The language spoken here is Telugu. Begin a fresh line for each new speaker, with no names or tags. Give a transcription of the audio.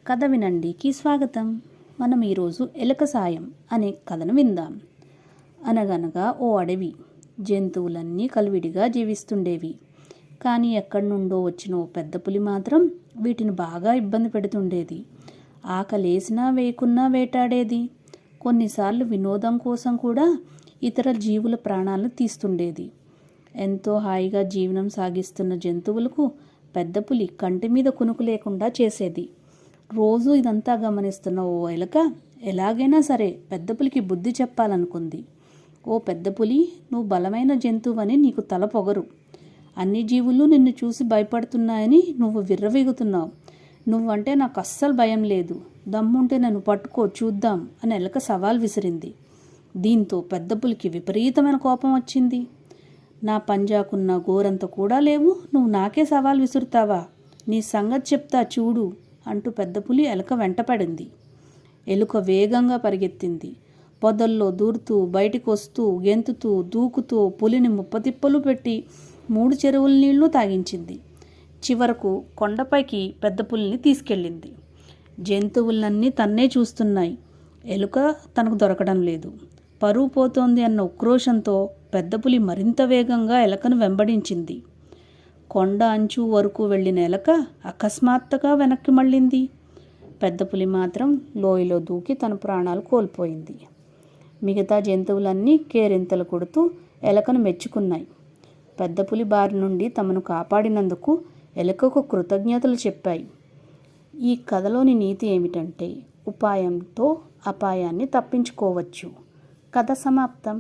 కథ వినండికి స్వాగతం. మనం ఈరోజు ఎలుక సాయం అనే కథను విందాం. అనగనగా ఓ అడవి. జంతువులన్నీ కలివిడిగా జీవిస్తుండేవి. కానీ ఎక్కడి నుండో వచ్చిన ఓ పెద్ద పులి మాత్రం వీటిని బాగా ఇబ్బంది పెడుతుండేది. ఆకలేసినా వేయకున్నా వేటాడేది. కొన్నిసార్లు వినోదం కోసం కూడా ఇతర జీవుల ప్రాణాలను తీస్తుండేది. ఎంతో హాయిగా జీవనం సాగిస్తున్న జంతువులకు పెద్ద పులి కంటి మీద కునుకు లేకుండా చేసేది. రోజు ఇదంతా గమనిస్తున్న ఓ ఎలుక ఎలాగైనా సరే పెద్ద పులికి బుద్ధి చెప్పాలనుకుంది. ఓ పెద్ద పులి, నువ్వు బలమైన జంతువని నీకు తల పొగరు. అన్ని జీవులు నిన్ను చూసి భయపడుతున్నాయని నువ్వు విర్రవీగుతున్నావు. నువ్వంటే నాకు అస్సలు భయం లేదు. దమ్ముంటే నన్ను పట్టుకో చూద్దాం అని ఎలుక సవాల్ విసిరింది. దీంతో పెద్ద పులికి విపరీతమైన కోపం వచ్చింది. నా పంజాకున్న గోరంత కూడా లేవు, నువ్వు నాకే సవాల్ విసురుతావా? నీ సంగతి చెప్తా చూడు అంటూ పెద్ద పులి ఎలుక వెంటపడింది. ఎలుక వేగంగా పరిగెత్తింది. పొదల్లో దూరుతూ బయటికి వస్తూ గెంతుతూ దూకుతూ పులిని ముప్పతిప్పలు పెట్టి 3 చెరువుల నీళ్లు తాగించింది. చివరకు కొండపైకి పెద్ద పులిని తీసుకెళ్ళింది. జంతువులన్నీ తన్నే చూస్తున్నాయి. ఎలుక తనకు దొరకడం లేదు. పరువు పోతోంది అన్న ఉక్రోషంతో పెద్ద పులి మరింత వేగంగా ఎలుకను వెంబడించింది. కొండ అంచు వరకు వెళ్ళిన ఎలుక అకస్మాత్తుగా వెనక్కి మళ్ళింది. పెద్ద పులి మాత్రం లోయలో దూకి తన ప్రాణాలు కోల్పోయింది. మిగతా జంతువులన్నీ కేరింతలు కొడుతూ ఎలుకను మెచ్చుకున్నాయి. పెద్ద పులి బారి నుండి తమను కాపాడినందుకు ఎలుకకు కృతజ్ఞతలు చెప్పాయి. ఈ కథలోని నీతి ఏమిటంటే, ఉపాయంతో అపాయాన్ని తప్పించుకోవచ్చు. కథ సమాప్తం.